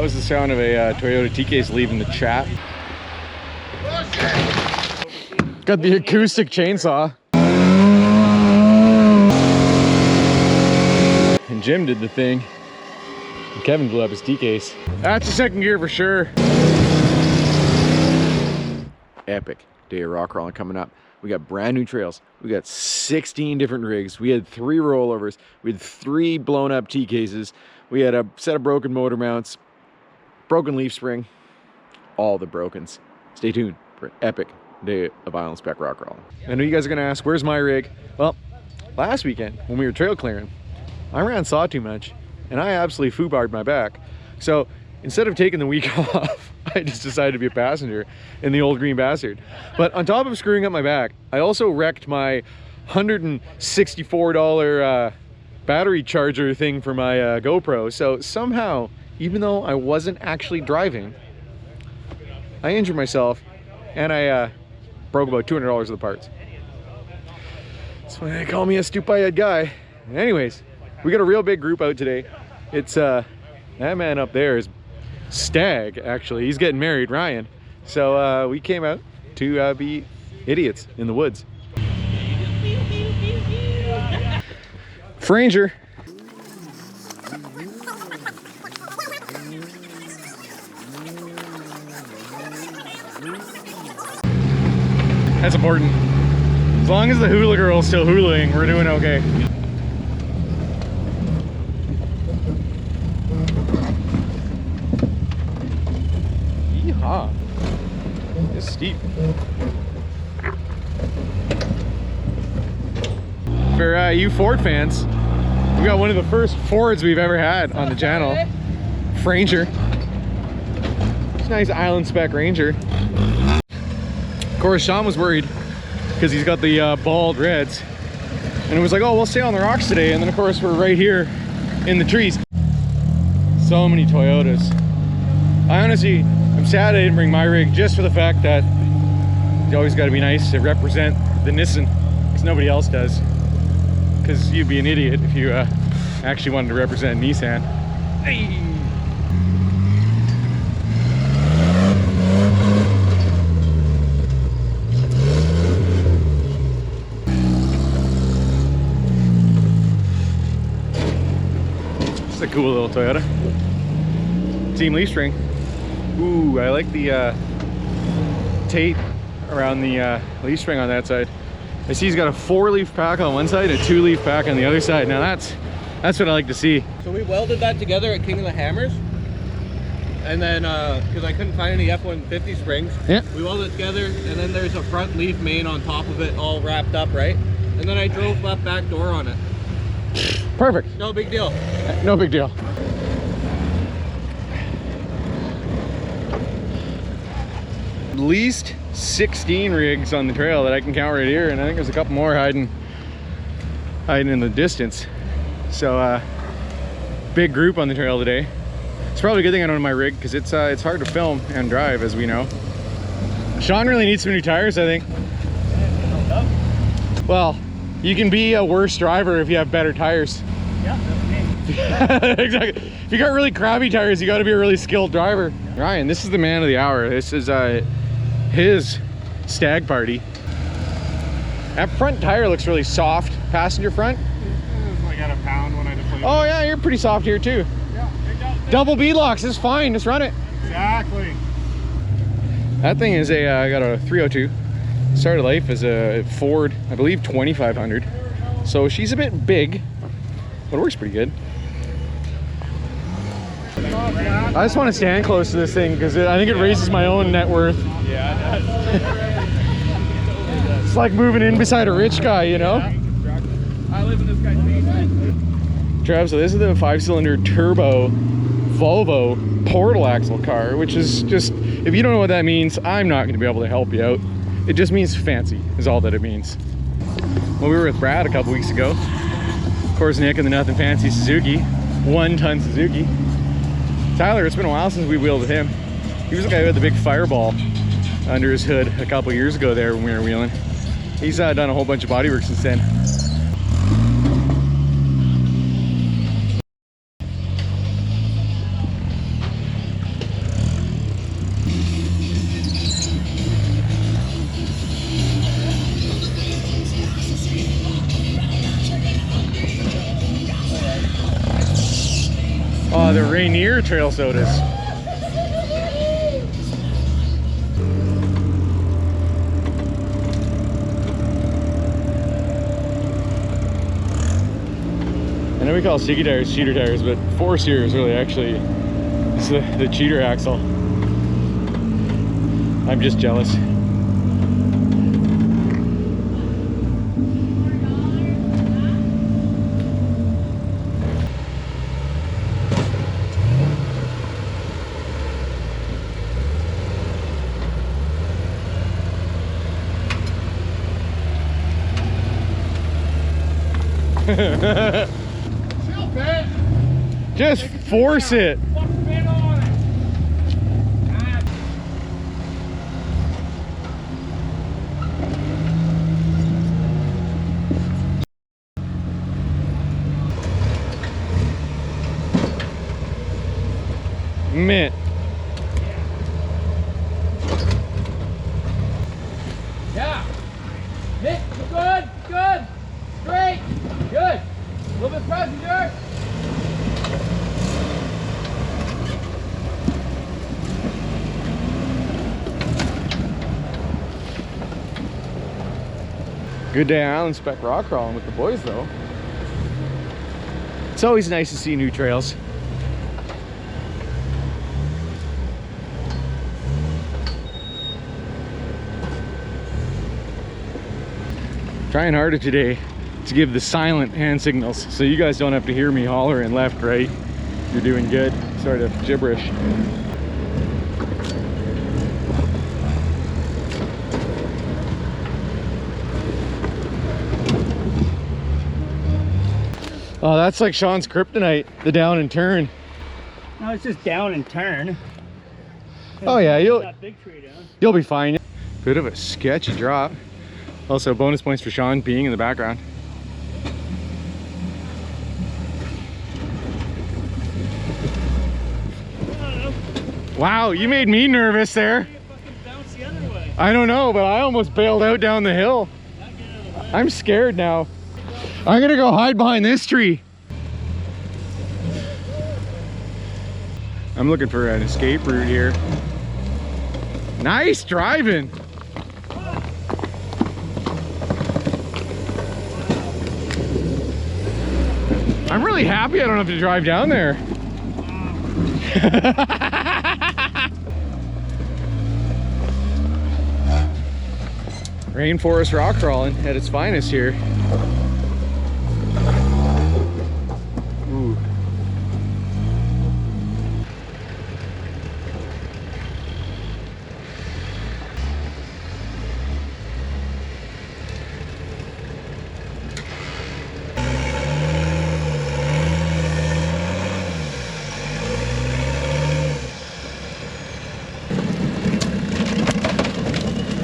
was the sound of a Toyota T-Case leaving the chat. Got the acoustic chainsaw. And Jim did the thing. And Kevin blew up his T-Case. That's the second gear for sure. Epic day of rock crawling coming up. We got brand new trails. We got 16 different rigs. We had 3 rollovers. We had 3 blown up T-cases. We had a set of broken motor mounts, broken leaf spring, all the brokens. Stay tuned for an epic day of Island Spec rock crawling. I know you guys are gonna ask, where's my rig? Well, last weekend when we were trail clearing, I ran saw too much and I absolutely foobarred my back. So instead of taking the week off, I just decided to be a passenger in the old green bastard. But on top of screwing up my back, I also wrecked my $164 battery charger thing for my GoPro. So somehow, even though I wasn't actually driving, I injured myself and I broke about $200 of the parts. That's why they call me a stupid guy. Anyways, we got a real big group out today. It's that man up there is Stag, actually. He's getting married, Ryan. So we came out to be idiots in the woods. Franger. That's important. As long as the hula girl's still hulaing, we're doing okay. Yeehaw. It's steep. For you Ford fans, we got one of the first Fords we've ever had on the channel. Franger. It's a nice Island Spec Ranger. Of course, Sean was worried because he's got the bald reds. And it was like, oh, we'll stay on the rocks today. And then of course, we're right here in the trees. So many Toyotas. I honestly, I'm sad I didn't bring my rig just for the fact that you always got to be nice to represent the Nissan because nobody else does. Because you'd be an idiot if you actually wanted to represent Nissan. Hey. It's a cool little Toyota. Team leaf string. Ooh, I like the Tate around the leaf string on that side. I see he's got a 4-leaf pack on one side and a 2-leaf pack on the other side. Now that's what I like to see. So we welded that together at King of the Hammers. And then, because I couldn't find any F-150 springs, yeah, we welded it together, and then there's a front leaf main on top of it all wrapped up, right? And then I drove left back door on it. Perfect. No big deal. No big deal. At least 16 rigs on the trail that I can count right here, and I think there's a couple more hiding in the distance. So big group on the trail today. It's probably a good thing I don't have my rig because it's hard to film and drive, as we know. Sean really needs some new tires, I think. Well, you can be a worse driver if you have better tires. Yeah, that's me. Exactly. If you got really crappy tires, you got to be a really skilled driver. Ryan, this is the man of the hour. This is his stag party. That front tire looks really soft. Passenger front. It's like at a pound when I deflate. Oh yeah, you're pretty soft here too. Yeah, double beadlocks is fine. Just run it. Exactly. That thing is I got a 302. Started life as a Ford, I believe 2500. So she's a bit big, but it works pretty good. I just want to stand close to this thing because I think it raises my own net worth. Yeah, it does. It's like moving in beside a rich guy, you know? Yeah. I live in this guy's basement. Trav, so this is the 5-cylinder turbo Volvo portal axle car, which is just, if you don't know what that means, I'm not going to be able to help you out. It just means fancy is all that it means. When we were with Brad a couple weeks ago, of course Nick and the Nothing Fancy Suzuki, 1-ton Suzuki. Tyler, it's been a while since we wheeled with him. He was the guy who had the big Fireball under his hood a couple years ago there when we were wheeling. He's done a whole bunch of bodywork since then. the Rainier trail sodas. I know we call sticky tires cheater tires, but force here is really actually it's the cheater axle. I'm just jealous. Just force it. Mint. Yeah. Hit. Good. Good. Straight. Good. A little bit pressure. Good day island spec rock crawling with the boys though. It's always nice to see new trails. Trying harder today to give the silent hand signals so you guys don't have to hear me hollering left, right. You're doing good. Sort of gibberish. Oh, that's like Sean's kryptonite, the down and turn. No, it's just down and turn. Oh yeah, That big tree down. you'll be fine. Bit of a sketchy drop. Also bonus points for Sean being in the background. Wow, you made me nervous there. Bounce the other way. I don't know, but I almost bailed out down the hill. I'm scared now. I'm gonna go hide behind this tree. I'm looking for an escape route here. Nice driving. I'm really happy I don't have to drive down there. Rainforest rock crawling at its finest here. Ooh.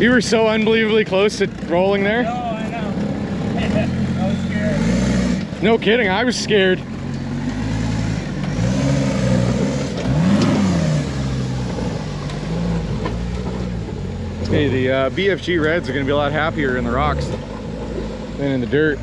You were so unbelievably close to rolling there. Oh, I know. I was scared. No kidding, I was scared. Hey, the BFG Reds are going to be a lot happier in the rocks than in the dirt.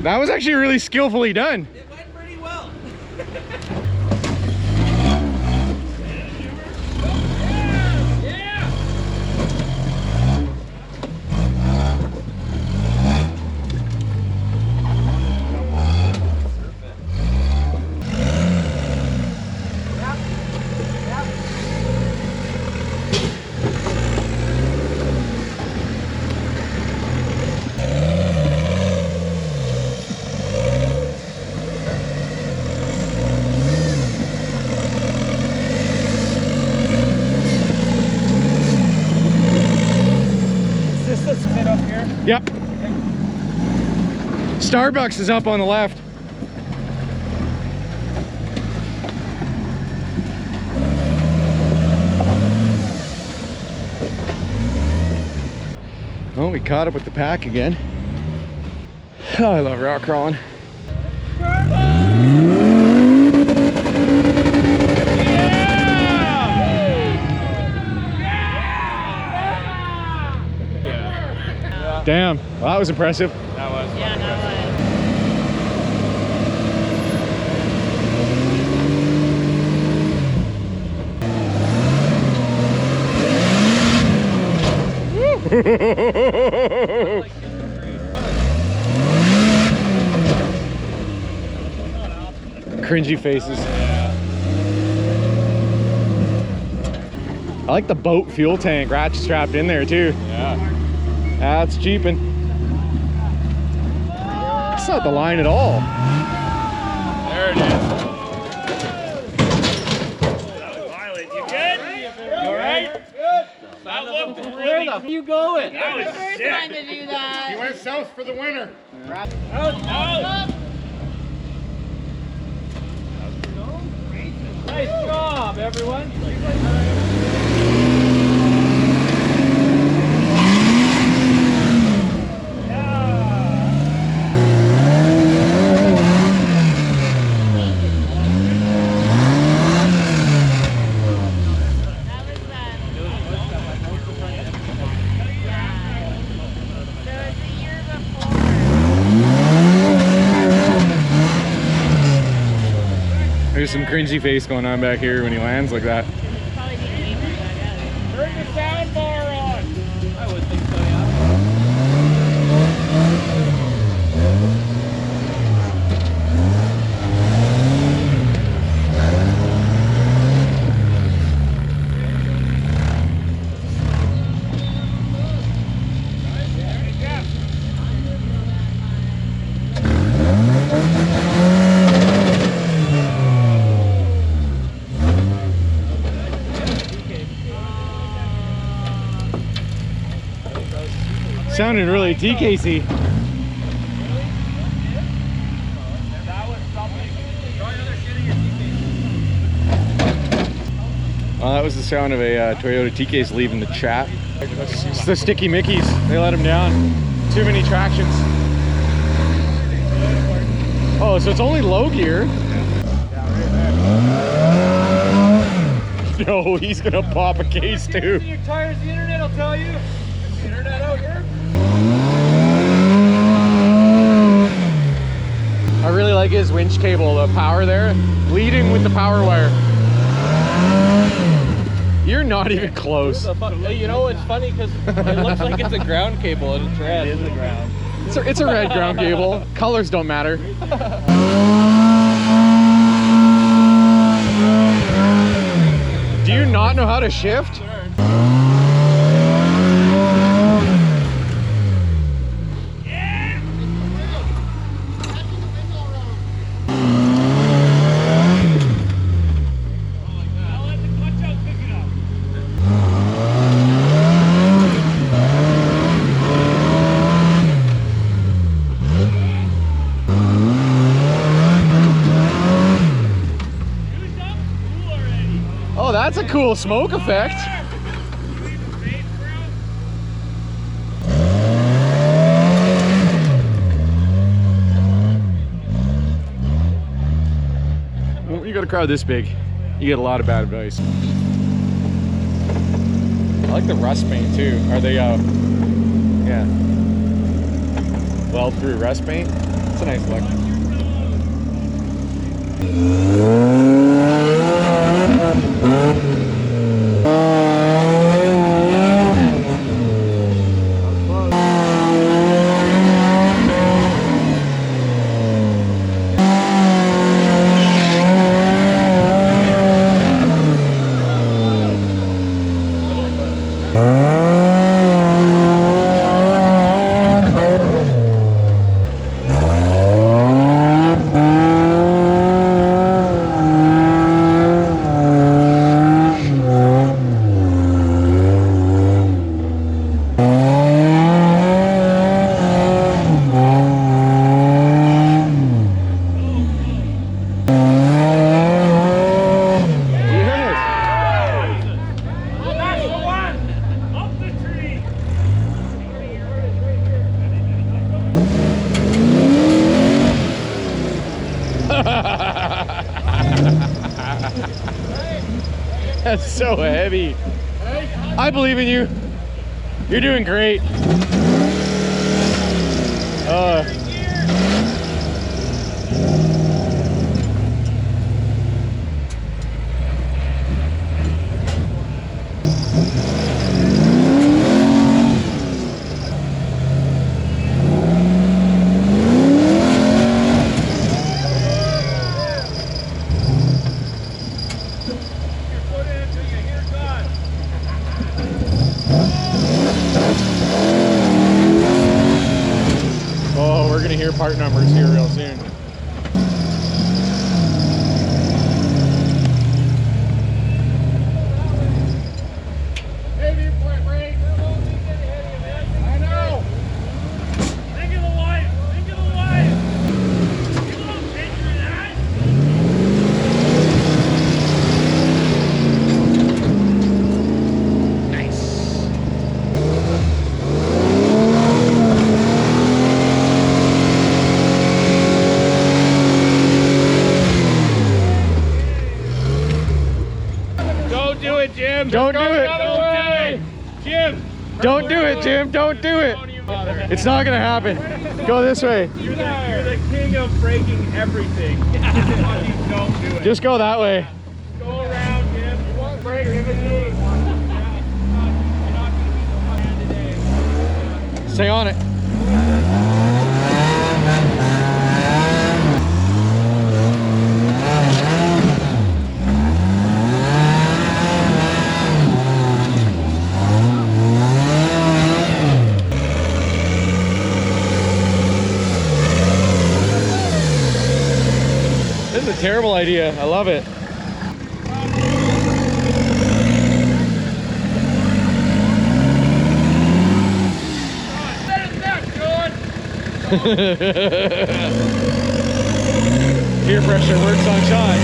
That was actually really skillfully done. It went pretty well. Yep. Starbucks is up on the left. Oh, we caught up with the pack again. Oh, I love rock crawling. Damn, well, that was impressive. That was. Yeah, that was. Cringy faces. I like the boat fuel tank ratchet strapped in there too. Yeah. That's cheaping. It's not the line at all. There it is. Violet, you good? You alright? Good. That looked really. Where the f are you going? That was First sick. time to do that. He went south for the winter. Out. Nice job, everyone. There's some cringy face going on back here when he lands like that. Turn the sound bar on. I would think so, yeah. Sounded really TKC. Well, that was the sound of a Toyota TK's leaving the chat. It's the sticky Mickeys. They let him down. Too many tractions. Oh, so it's only low gear. No, he's gonna pop a case too. Your tires, the internet will tell you. Internet out here. I really like his winch cable, the power there, leading with the power wire. You're not even close. Hey, you know, it's funny because it looks like it's a ground cable and it's red. It is a ground. It's a red ground cable. Colors don't matter. Do you not know how to shift? Oh, that's a cool smoke effect. When you got a car this big, you get a lot of bad advice. I like the rust paint too. Are they, yeah, weld through rust paint? It's a nice look. That's so heavy. I believe in you. You're doing great. Oh, we're gonna hear part numbers here real soon. Jim, Don't do it. Don't do it. Jim. Don't do it, Jim. Don't do it. It's not gonna happen. Go this way. You're the king of breaking everything. Don't do it. Just go that way. Go around, Jim. You won't break everything. Stay on it. This is a terrible idea. I love it. Peer pressure works on Sean.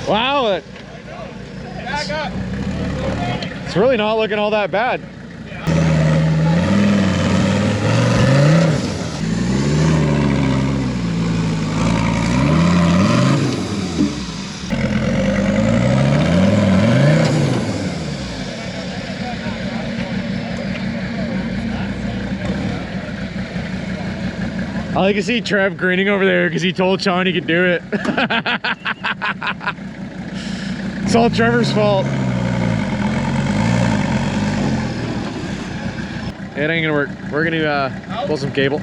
Wow. Back up. It's really not looking all that bad. I like to see Trev grinning over there because he told Sean he could do it. It's all Trevor's fault. It ain't gonna work. We're gonna pull some cable.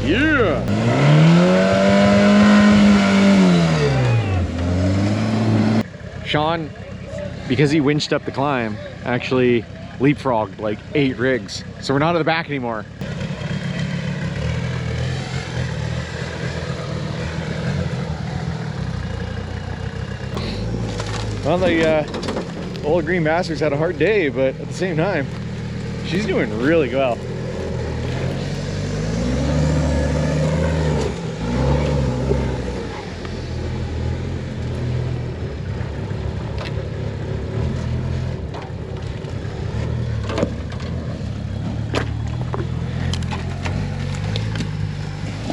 Yeah. Sean, because he winched up the climb, actually leapfrogged like 8 rigs. So we're not at the back anymore. Well, the old Green Masters had a hard day, but at the same time, she's doing really well.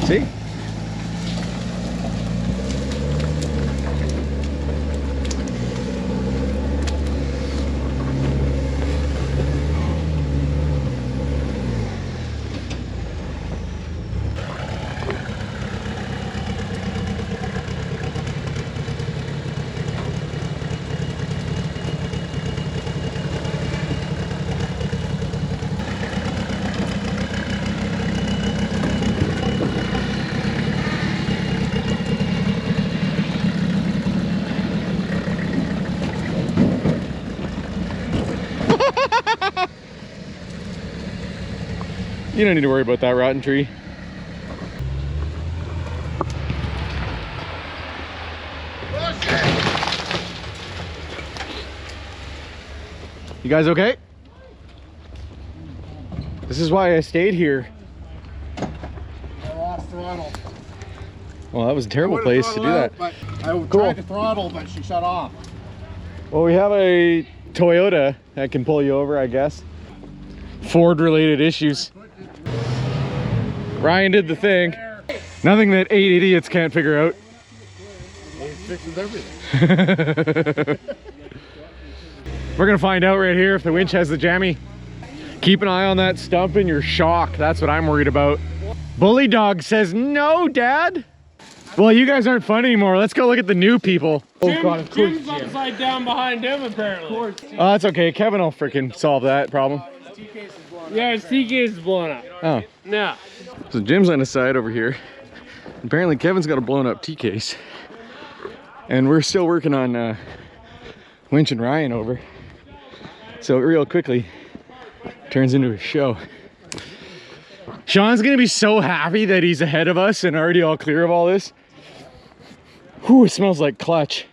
See? You don't need to worry about that rotten tree. You guys okay? This is why I stayed here. I lost throttle. Well, that was a terrible place to do that. But I tried to throttle, but she shut off. Well, we have a Toyota that can pull you over, I guess. Ford related issues. Ryan did the thing. Nothing that 8 idiots can't figure out. fixes everything. We're gonna find out right here if the winch has the jammy. Keep an eye on that stump in your shock. That's what I'm worried about. Bully Dog says, no, Dad. Well, you guys aren't fun anymore. Let's go look at the new people. Jim's upside down behind him, apparently. Oh, that's okay. Kevin will freaking solve that problem. Yeah, his T-case is blowing up. Oh. Yeah. So Jim's on the side over here. Apparently Kevin's got a blown up T-case. And we're still working on Winch and Ryan over. So real quickly, turns into a show. Sean's gonna be so happy that he's ahead of us and already all clear of all this. Whew, it smells like clutch.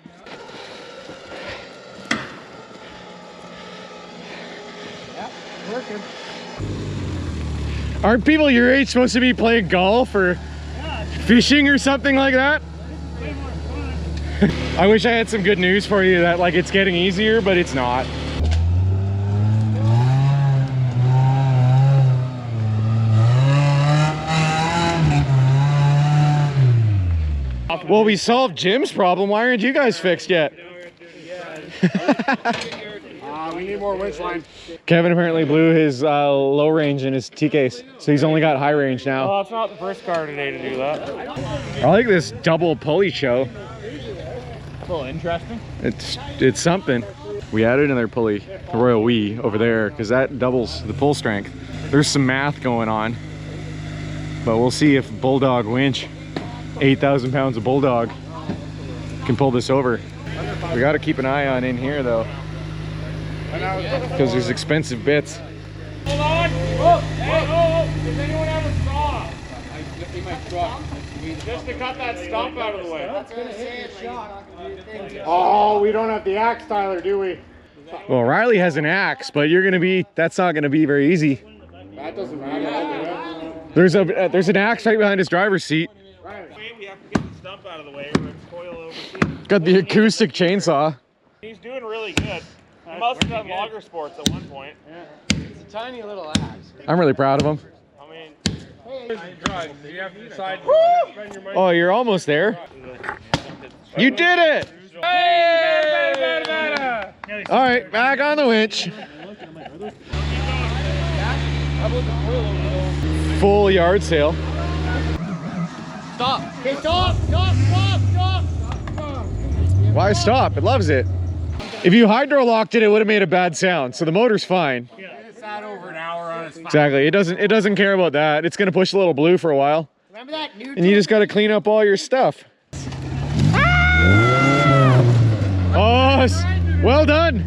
Yeah, working. Aren't people your age supposed to be playing golf or fishing or something like that? I wish I had some good news for you that like it's getting easier, but it's not. Well, we solved Jim's problem. Why aren't you guys fixed yet? We need more winch line. Kevin apparently blew his low range in his T-case, so he's only got high range now. Well, it's not the first car today to do that. I like this double pulley show. It's a little interesting. It's something. We added another pulley, the Royal Wee, over there because that doubles the pull strength. There's some math going on, but we'll see if Bulldog winch, 8,000 pounds of Bulldog, can pull this over. We got to keep an eye on in here though, because there's expensive bits. Hold on! Oh, hey, oh, does anyone have a saw? In my truck. Just to cut that stump out of the way. Oh, we don't have the axe, Tyler, do we? Well, Riley has an axe, but that's not gonna be very easy. That doesn't matter. There's an axe right behind his driver's seat. We have to get the stump out of the way or it's coil overseas. Got the acoustic chainsaw. He's doing really good. He must have done logger sports at one point. It's a tiny little axe. I'm really proud of him. I mean, you have to decide spend your money. Oh, you're almost there. You did it! Hey! All right, back on the winch. Full yard sale. Stop! Okay, stop! Stop! Why stop? It loves it. If you hydro locked it, it would have made a bad sound. So the motor's fine. It sat over an hour on its Exactly. It doesn't care about that. It's gonna push a little blue for a while. Remember that new And you just gotta clean up all your stuff. Oh, well done.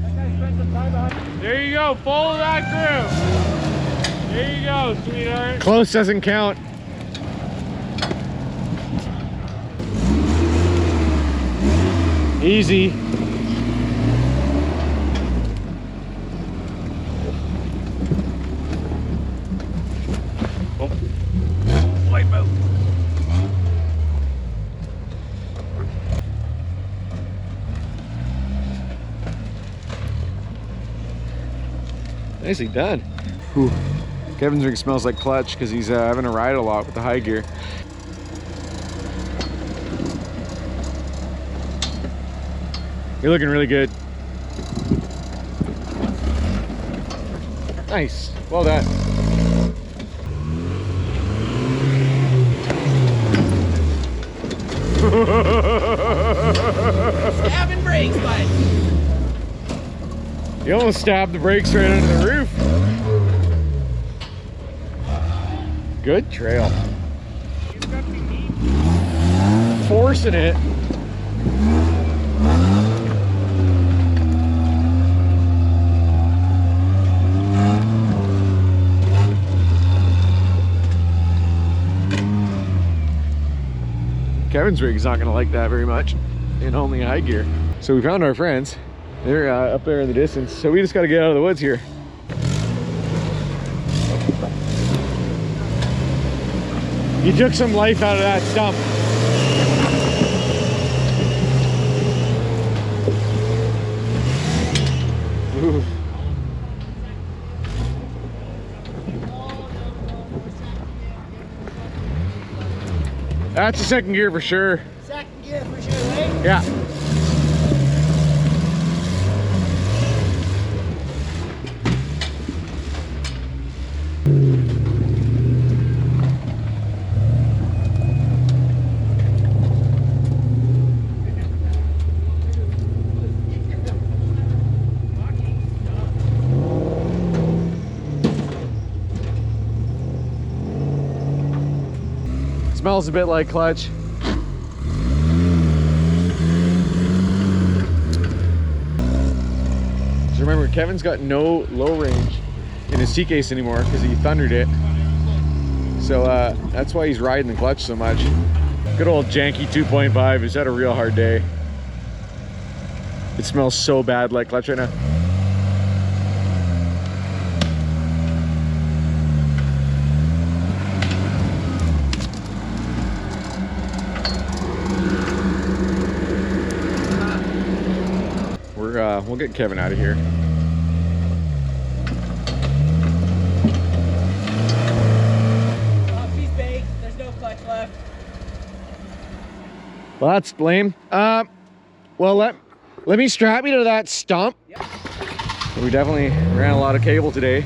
There you go, follow that through. There you go, sweetheart. Close doesn't count. Easy. Wipe out. Nicely done. Whew. Kevin's rig smells like clutch because he's having to ride a lot with the high gear. You're looking really good. Nice. Well done. Stabbing brakes, bud. You almost stabbed the brakes right under the roof. Good trail. Forcing it. Kevin's rig's not gonna like that very much in only high gear. So we found our friends. They're up there in the distance. So we just gotta get out of the woods here. You took some life out of that stump. Ooh. That's a second gear for sure. Second gear for sure, right? Yeah. Smells a bit like clutch. So remember, Kevin's got no low range in his T-case anymore because he thundered it. So that's why he's riding the clutch so much. Good old janky 2.5 has had a real hard day. It smells so bad like clutch right now. We'll get Kevin out of here. Oh, he's baked. There's no clutch left. Well, that's lame. Well, let me strap you to that stump. Yep. We definitely ran a lot of cable today,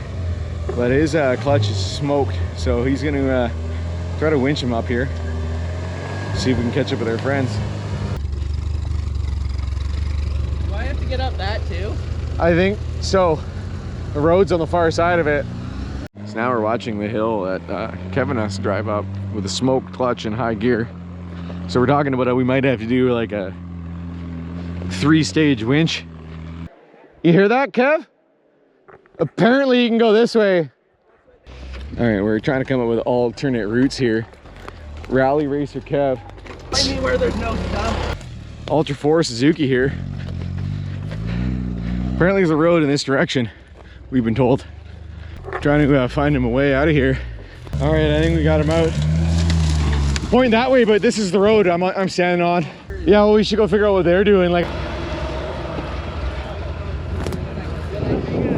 but his clutch is smoked, so he's gonna try to winch him up here, see if we can catch up with our friends. Get up that too? I think so. The road's on the far side of it. So now we're watching the hill that Kevin has to drive up with a smoked clutch and high gear. So we're talking about how we might have to do like a 3-stage winch. You hear that, Kev? Apparently you can go this way. All right, we're trying to come up with alternate routes here. Rally Racer Kev. I mean, where there's no stump. Ultra 4 Suzuki here. Apparently there's a road in this direction, we've been told. Trying to find him a way out of here. All right, I think we got him out. Point that way, but this is the road I'm standing on. Yeah, well, we should go figure out what they're doing. Like,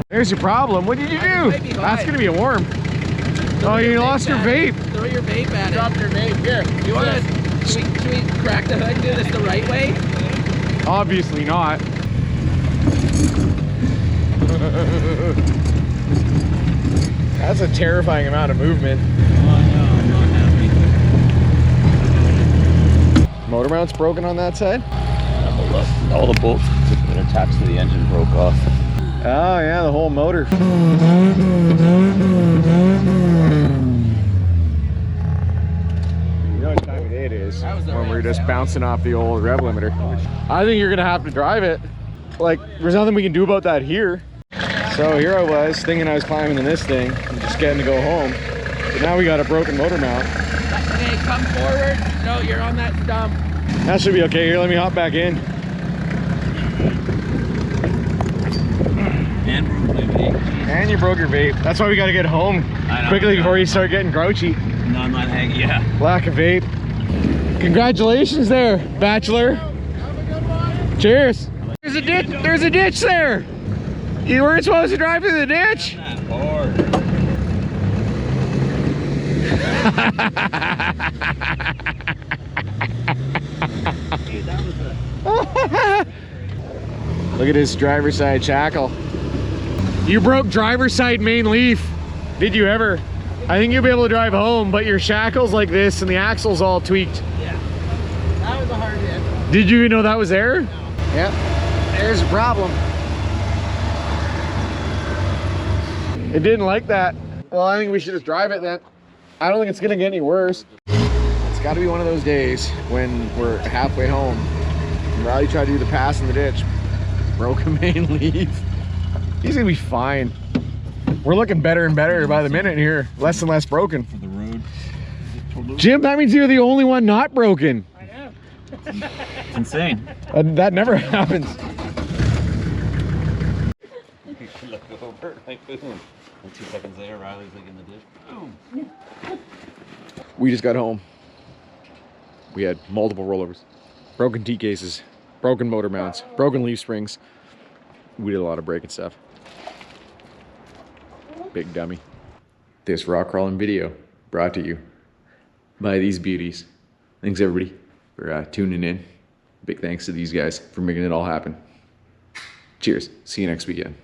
there's your problem. What did you do? That's gonna be a worm. Oh, you lost your vape. Throw your vape at it. Drop your vape here. You want to? Should we crack the hood and do this the right way? Obviously not. That's a terrifying amount of movement. Motor mount's broken on that side? All the bolts that are attached to the engine broke off. Oh yeah, the whole motor. You know what time of day it is when we're just bouncing off the old rev limiter. I think you're gonna have to drive it. Like, there's nothing we can do about that here. So here I was thinking I was climbing in this thing and just getting to go home. But now we got a broken motor mount. Okay, come forward. No, you're on that stump. That should be okay. Here, let me hop back in. And you broke your vape. That's why we got to get home quickly before you start getting grouchy. No, I'm not hanging, yeah. Lack of vape. Congratulations there, Bachelor. Cheers. There's a ditch. There's a ditch there. You weren't supposed to drive through the ditch. Look at his driver's side shackle. You broke driver's side main leaf. Did you ever? I think you'll be able to drive home, but your shackle's like this and the axle's all tweaked. Yeah. That was a hard hit. Did you even know that was there? No. Yep. There's a problem. It didn't like that. Well, I think we should just drive it then. I don't think it's gonna get any worse. It's gotta be one of those days when we're halfway home. Riley tried to do the pass in the ditch. Broke a main leaf. He's gonna be fine. We're looking better and better by the minute here. Less and less broken. For the road. Jim, that means you're the only one not broken. I am. It's insane. That never happens. Look over, like boom. And 2 seconds later, Riley's like in the ditch. Boom. We just got home. We had multiple rollovers, broken T-cases, broken motor mounts, broken leaf springs. We did a lot of breaking stuff. Big dummy. This rock crawling video brought to you by these beauties. Thanks everybody for tuning in. Big thanks to these guys for making it all happen. Cheers. See you next weekend.